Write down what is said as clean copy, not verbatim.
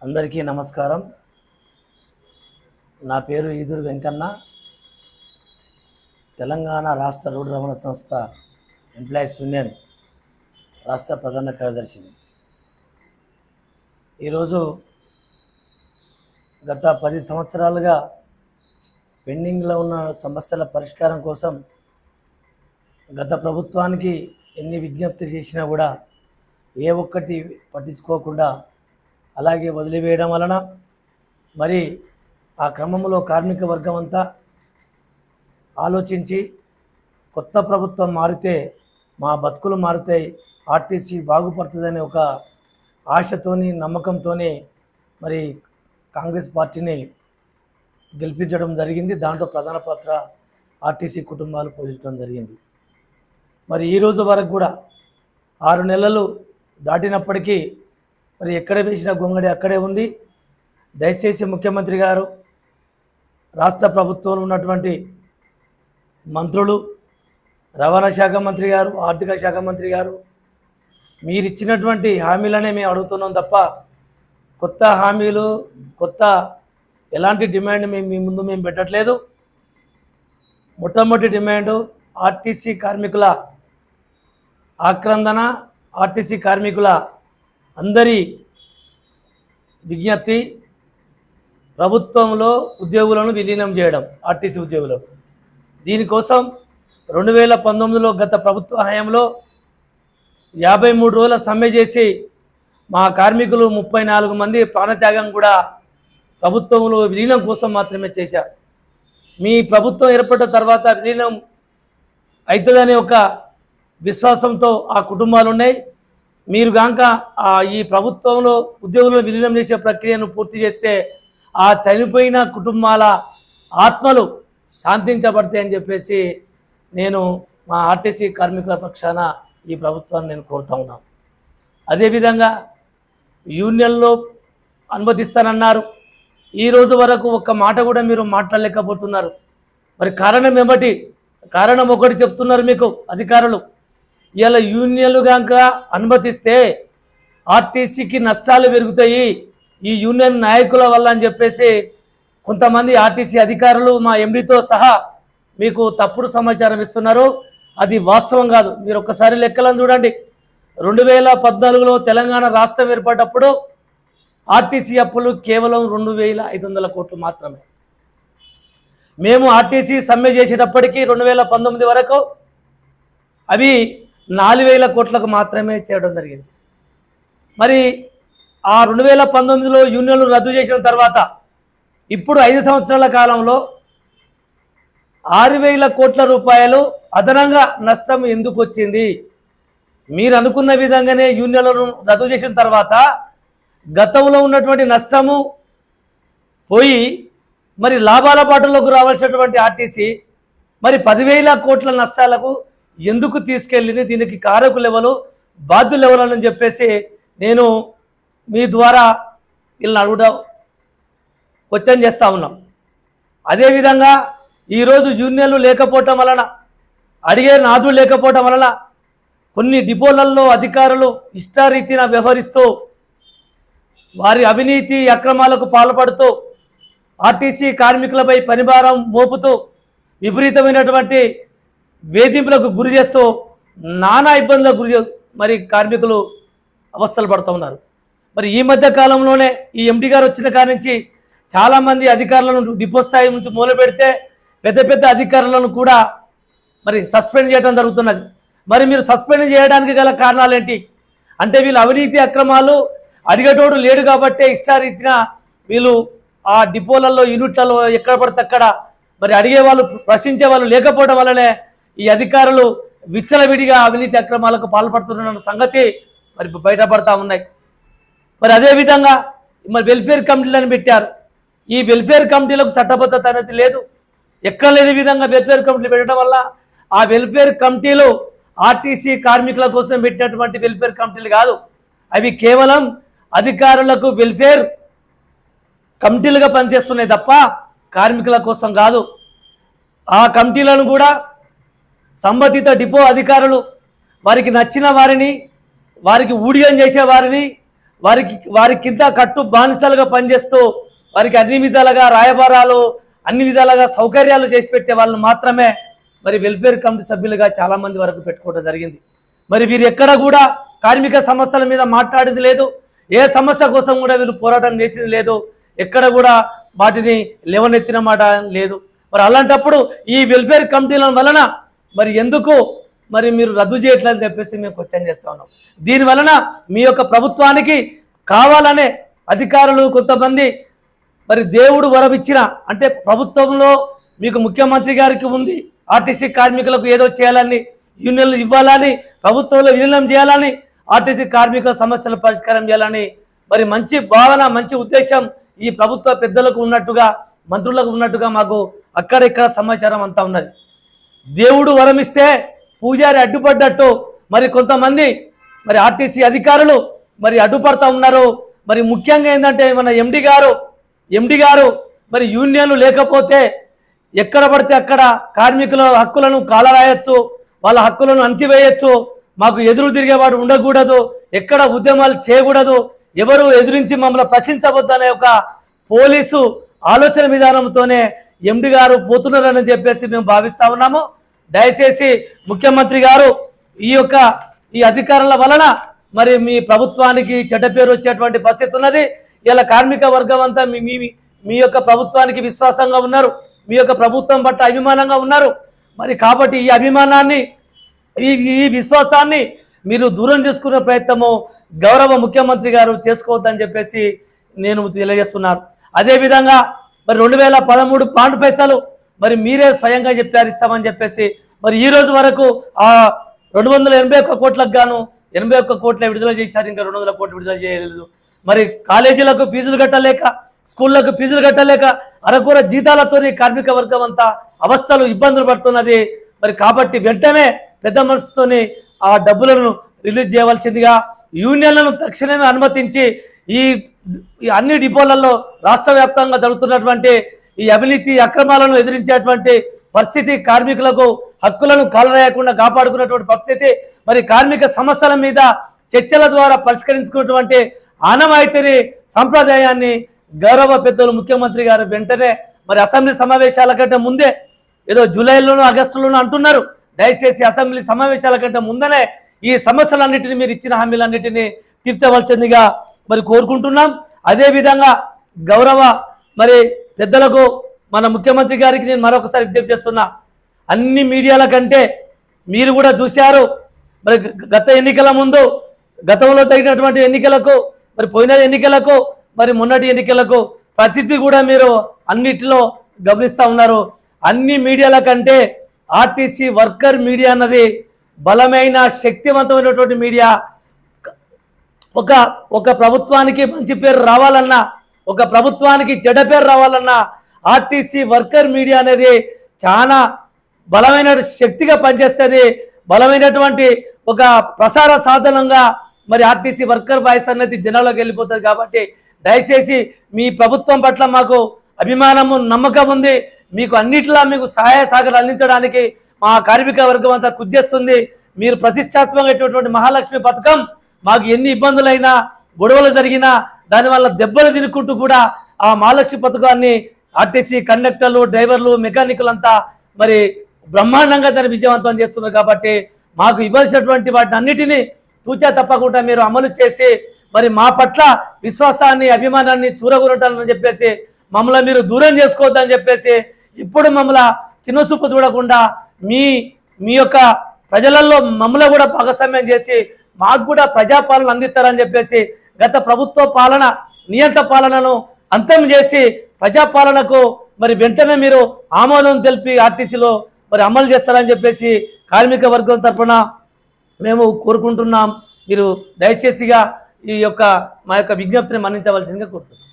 అందరికీ నమస్కారం. నా పేరు ఈదూరు వెంకన్న. తెలంగాణ రాష్ట్ర రోడ్డు రవాణా సంస్థ ఎంప్లాయీస్ యూనియన్ రాష్ట్ర ప్రధాన కార్యదర్శిని. ఈరోజు గత 10 సంవత్సరాలుగా పెండింగ్లో ఉన్న సమస్యల పరిష్కారం కోసం గత ప్రభుత్వానికి ఎన్ని విజ్ఞప్తి చేసినా కూడా ఏ ఒక్కటి పట్టించుకోకుండా అలాగే వదిలివేయడం వలన మరి ఆ క్రమంలో కార్మిక వర్గం అంతా ఆలోచించి కొత్త ప్రభుత్వం మారితే మా బతుకులు మారుతాయి, ఆర్టీసీ బాగుపడుతుందనే ఒక ఆశతోని నమ్మకంతోనే మరి కాంగ్రెస్ పార్టీని గెలిపించడం జరిగింది. దాంట్లో ప్రధాన పాత్ర ఆర్టీసీ కుటుంబాలు పోషించడం జరిగింది. మరి ఈరోజు వరకు కూడా 6 నెలలు దాటినప్పటికీ మరి ఎక్కడ వేసిన గొంగడి అక్కడే ఉంది. దయచేసి ముఖ్యమంత్రి గారు, రాష్ట్ర ప్రభుత్వంలో ఉన్నటువంటి మంత్రులు, రవాణా శాఖ మంత్రి గారు, ఆర్థిక శాఖ మంత్రి గారు, మీరు ఇచ్చినటువంటి హామీలనే మేము అడుగుతున్నాం తప్ప కొత్త హామీలు, కొత్త ఎలాంటి డిమాండ్ మీ ముందు మేము పెట్టట్లేదు. మొట్టమొదటి డిమాండు ఆర్టీసీ కార్మికుల ఆక్రందన, ఆర్టీసీ కార్మికుల అందరి విజ్ఞప్తి ప్రభుత్వంలో ఉద్యోగులను విలీనం చేయడం, ఆర్టీసీ ఉద్యోగులను. దీనికోసం 2019లో గత ప్రభుత్వ హయాంలో 53 రోజుల సమ్మె చేసి మా కార్మికులు 34 మంది ప్రాణత్యాగం కూడా ప్రభుత్వంలో విలీనం కోసం మాత్రమే చేశారు. మీ ప్రభుత్వం ఏర్పడిన తర్వాత విలీనం అవుతుందనే ఒక విశ్వాసంతో ఆ కుటుంబాలు ఉన్నాయి. మీరు కనుక ఈ ప్రభుత్వంలో ఉద్యోగులను విలీనం చేసే ప్రక్రియను పూర్తి చేస్తే ఆ చనిపోయిన కుటుంబాల ఆత్మలు శాంతించబడతాయని చెప్పేసి నేను మా ఆర్టీసీ కార్మికుల పక్షాన ఈ ప్రభుత్వాన్ని నేను కోరుతా ఉన్నాను. అదేవిధంగా యూనియన్లో అనుమతిస్తానన్నారు. ఈరోజు వరకు ఒక్క మాట కూడా మీరు మాట్లాడలేకపోతున్నారు. మరి కారణం ఏమిటి? కారణం ఒకటి చెప్తున్నారు మీకు అధికారులు. ఇలా యూనియన్లు కనుక అనుమతిస్తే ఆర్టీసీకి నష్టాలు పెరుగుతాయి ఈ యూనియన్ నాయకుల వల్ల అని చెప్పేసి కొంతమంది ఆర్టీసీ అధికారులు మా ఎండీతో సహా మీకు తప్పుడు సమాచారం ఇస్తున్నారు. అది వాస్తవం కాదు. మీరు ఒక్కసారి లెక్కలను చూడండి. 2014లో తెలంగాణ రాష్ట్రం ఏర్పడ్డప్పుడు ఆర్టీసీ అప్పులు కేవలం 2500 కోట్లు మాత్రమే. మేము ఆర్టీసీ సమ్మె చేసేటప్పటికీ 2019 వరకు అవి 4000 కోట్లకు మాత్రమే చేయడం జరిగింది. మరి ఆ 2019లో యూనియన్లు రద్దు చేసిన తర్వాత ఇప్పుడు 5 సంవత్సరాల కాలంలో 6000 కోట్ల రూపాయలు అదనంగా నష్టం ఎందుకు వచ్చింది? మీరు అనుకున్న విధంగానే యూనియన్లను రద్దు చేసిన తర్వాత గతంలో ఉన్నటువంటి నష్టము పోయి మరి లాభాల బాటలోకి రావాల్సినటువంటి ఆర్టీసీ మరి 10,000 కోట్ల నష్టాలకు ఎందుకు తీసుకెళ్ళింది? దీనికి కారకులు ఎవరు, బాధ్యులు ఎవరు అని చెప్పేసి నేను మీ ద్వారా వీళ్ళని అడుగుదా క్వశ్చన్ చేస్తూ ఉన్నాం. అదేవిధంగా ఈరోజు యూనియన్లు లేకపోవటం వలన, అడిగే నాదులు లేకపోవటం వలన కొన్ని డిపోలలో అధికారులు ఇష్టారీతిన వ్యవహరిస్తూ వారి అవినీతి అక్రమాలకు పాల్పడుతూ ఆర్టీసీ కార్మికులపై పనిభారం మోపుతూ విపరీతమైనటువంటి వేధింపులకు గురి చేస్తూ నానా ఇబ్బందులకు మరి కార్మికులు అవస్థలు పడుతూ ఉన్నారు. మరి ఈ మధ్య కాలంలోనే ఈ ఎండీ గారు వచ్చిన కాడి నుంచి చాలామంది అధికారులను డిపో స్థాయి నుంచి మొదలు పెడితే పెద్ద పెద్ద అధికారులను కూడా మరి సస్పెండ్ చేయడం జరుగుతున్నది. మరి మీరు సస్పెండ్ చేయడానికి గల కారణాలు ఏంటి అంటే వీళ్ళు అవినీతి అక్రమాలు అడిగేటోడు లేడు కాబట్టే ఇష్టారీతిన వీళ్ళు ఆ డిపోలలో యూనిట్లలో ఎక్కడ పడితే అక్కడ మరి అడిగే వాళ్ళు, ప్రశ్నించే వాళ్ళు లేకపోవడం వల్లనే ఈ అధికారులు విచ్చలవిడిగా అవినీతి అక్రమాలకు పాల్పడుతున్న సంగతి మరి బయటపడతా ఉన్నాయి. మరి అదేవిధంగా మరి వెల్ఫేర్ కమిటీలను పెట్టారు. ఈ వెల్ఫేర్ కమిటీలకు చట్టబద్ధత అనేది లేదు. ఎక్కడ లేని విధంగా వెల్ఫేర్ కమిటీలు పెట్టడం వల్ల ఆ వెల్ఫేర్ కమిటీలు ఆర్టీసీ కార్మికుల కోసం పెట్టినటువంటి వెల్ఫేర్ కమిటీలు కాదు. అవి కేవలం అధికారులకు వెల్ఫేర్ కమిటీలుగా పనిచేస్తున్నాయి తప్ప కార్మికుల కోసం కాదు. ఆ కమిటీలను కూడా సంబంధిత డిపో అధికారులు వారికి నచ్చిన వారిని, వారికి ఊడియం చేసే వారిని, వారి కింద కట్టు బానిసలుగా పనిచేస్తూ వారికి అన్ని విధాలుగా రాయబారాలు అన్ని విధాలుగా సౌకర్యాలు చేసి పెట్టే వాళ్ళని మాత్రమే మరి వెల్ఫేర్ కమిటీ సభ్యులుగా చాలామంది వరకు పెట్టుకోవడం జరిగింది. మరి వీరు ఎక్కడ కూడా కార్మిక సమస్యల మీద మాట్లాడేది లేదు, ఏ సమస్య కోసం కూడా వీళ్ళు పోరాటం చేసేది లేదు, ఎక్కడ కూడా వాటిని లేవనెత్తిన మాట లేదు. మరి అలాంటప్పుడు ఈ వెల్ఫేర్ కమిటీల వలన మరి ఎందుకు మరి మీరు రద్దు చేయట్లేదని చెప్పేసి మేము క్వశ్చన్ చేస్తా ఉన్నాం. దీనివలన మీ యొక్క ప్రభుత్వానికి కావాలనే అధికారులు కొంతమంది మరి దేవుడు వరమిచ్చిన అంటే ప్రభుత్వంలో మీకు ముఖ్యమంత్రి గారికి ఉంది ఆర్టీసీ కార్మికులకు ఏదో చేయాలని, యూనియన్లు ఇవ్వాలని, ప్రభుత్వంలో విలీనం చేయాలని, ఆర్టీసీ కార్మికుల సమస్యల పరిష్కారం చేయాలని మరి మంచి భావన మంచి ఉద్దేశం ఈ ప్రభుత్వ పెద్దలకు ఉన్నట్టుగా మంత్రులకు ఉన్నట్టుగా మాకు అక్కడిక్కడ సమాచారం అంతా ఉన్నది. దేవుడు వరమిస్తే పూజారి అడ్డుపడ్డట్టు మరి కొంతమంది మరి ఆర్టీసీ అధికారులు మరి అడ్డుపడతా ఉన్నారు. మరి ముఖ్యంగా ఏంటంటే మన ఎండి గారు మరి యూనియన్లు లేకపోతే ఎక్కడ పడితే అక్కడ కార్మికుల హక్కులను కాలరాయొచ్చు, వాళ్ళ హక్కులను అణచివేయచ్చు, మాకు ఎదురు తిరిగేవాడు ఉండకూడదు, ఎక్కడ ఉద్యమాలు చేయకూడదు, ఎవరు ఎదిరించి మమ్మల్ని ప్రశ్నించవద్దనే ఒక పోలీసు ఆలోచన విధానంతోనే ఎండి గారు పోతున్నారని చెప్పేసి మేము భావిస్తా ఉన్నాము. దయచేసి ముఖ్యమంత్రి గారు ఈ అధికారుల వలన మరి మీ ప్రభుత్వానికి చెడ్డ పేరు వచ్చేటువంటి పరిస్థితి ఉన్నది. ఇలా కార్మిక వర్గం అంతా మీ యొక్క ప్రభుత్వానికి విశ్వాసంగా ఉన్నారు, మీ యొక్క ప్రభుత్వం పట్ల అభిమానంగా ఉన్నారు. మరి కాబట్టి ఈ అభిమానాన్ని ఈ విశ్వాసాన్ని మీరు దూరం చేసుకునే ప్రయత్నము గౌరవ ముఖ్యమంత్రి గారు చేసుకోవద్దని చెప్పేసి నేను తెలియజేస్తున్నాను. అదేవిధంగా మరి 2013 బాండ్ పైసలు మరి మీరే స్వయంగా చెప్పారు ఇస్తామని చెప్పేసి మరి ఈ రోజు వరకు ఆ 281 కోట్లకు గాను 81 కోట్ల విడుదల చేశారు, ఇంకా 200 కోట్లు విడుదల చేయలేదు. మరి కాలేజీలకు ఫీజులు కట్టలేక, స్కూళ్లకు ఫీజులు కట్టలేక అరకూర జీతాలతోని కార్మిక వర్గం అంతా అవస్థలు ఇబ్బందులు పడుతున్నది. మరి కాబట్టి వెంటనే పెద్ద మనసుతోని ఆ డబ్బులను రిలీజ్ చేయవలసిందిగా యూనియన్లను తక్షణమే అనుమతించి ఈ అన్ని డిపోలలో రాష్ట్ర వ్యాప్తంగా జరుగుతున్నటువంటి ఈ అవినీతి అక్రమాలను ఎదిరించేటువంటి పరిస్థితి, కార్మికులకు హక్కులను కాలరాయకుండా కాపాడుకున్నటువంటి పరిస్థితి, మరి కార్మిక సమస్యల మీద చర్చల ద్వారా పరిష్కరించుకున్నటువంటి ఆనవాయితీని సంప్రదాయాన్ని గౌరవ పెద్దలు ముఖ్యమంత్రి గారు వెంటనే మరి అసెంబ్లీ సమావేశాల కంటే ముందే ఏదో జూలైలోనూ ఆగస్టులోనూ అంటున్నారు, దయచేసి అసెంబ్లీ సమావేశాల కంటే ముందనే ఈ సమస్యలన్నింటినీ మీరు ఇచ్చిన హామీలన్నింటినీ తీర్చవలసిందిగా మరి కోరుకుంటున్నాం. అదేవిధంగా గౌరవ మరి పెద్దలకు మన ముఖ్యమంత్రి గారికి నేను మరొకసారి విజ్ఞప్తి చేస్తున్నా, అన్ని మీడియాల కంటే మీరు కూడా చూశారు మరి గత ఎన్నికల ముందు గతంలో తగినటువంటి ఎన్నికలకు మరి పోయిన ఎన్నికలకు మరి మొన్నటి ఎన్నికలకు ప్రతిదీ కూడా మీరు అన్నిటిలో గమనిస్తూ ఉన్నారు. అన్ని మీడియాల కంటే ఆర్టీసీ వర్కర్ మీడియా అన్నది బలమైన శక్తివంతమైనటువంటి మీడియా. ఒక ప్రభుత్వానికి మంచి పేరు రావాలన్నా, ఒక ప్రభుత్వానికి చెడ్డ పేరు రావాలన్నా ఆర్టీసీ వర్కర్ మీడియా అనేది చాలా బలమైన శక్తిగా పనిచేస్తుంది. బలమైనటువంటి ఒక ప్రసార సాధనంగా మరి ఆర్టీసీ వర్కర్ వాయిస్ అనేది జనాల్లోకి వెళ్ళిపోతుంది. కాబట్టి దయచేసి మీ ప్రభుత్వం పట్ల మాకు అభిమానము నమ్మకం ఉంది, మీకు అన్నిట్లా మీకు సహాయ సహకారాలు అందించడానికి మా కార్మిక వర్గం అంతా కృషి చేస్తుంది. మీరు ప్రతిష్టాత్మకమైనటువంటి మహాలక్ష్మి పథకం మాకు ఎన్ని ఇబ్బందులైనా గొడవలు జరిగినా దానివల్ల దెబ్బలు తినుకుంటూ కూడా ఆ మహాలక్ష్మి పథకాన్ని ఆర్టీసీ కండక్టర్లు డ్రైవర్లు మెకానికల్ అంతా మరి బ్రహ్మాండంగా దాన్ని విజయవంతం చేస్తున్నారు. కాబట్టి మాకు ఇవ్వాల్సినటువంటి వాటిని అన్నిటినీ తూచా తప్పకుండా మీరు అమలు చేసి మరి మా పట్ల విశ్వాసాన్ని అభిమానాన్ని చూరగొనటాలని చెప్పేసి మమ్మల్ని మీరు దూరం చేసుకోవద్దని చెప్పేసి ఇప్పుడు మమ్మల్ని చిన్నసూపు చూడకుండా మీ యొక్క ప్రజలలో మమ్మల్ని కూడా భాగస్వామ్యం చేసి మాకు కూడా ప్రజాపాలన అందిస్తారని చెప్పేసి గత ప్రభుత్వ పాలన నియంత్ర పాలనను అంతం చేసి ప్రజాపాలనకు మరి వెంటనే మీరు ఆమోదం తెలిపి ఆర్టీసీలో మరి అమలు చేస్తారని చెప్పేసి కార్మిక వర్గం తరఫున మేము కోరుకుంటున్నాం. మీరు దయచేసిగా మా యొక్క విజ్ఞప్తిని మన్నించవలసిందిగా కోరుతున్నాం.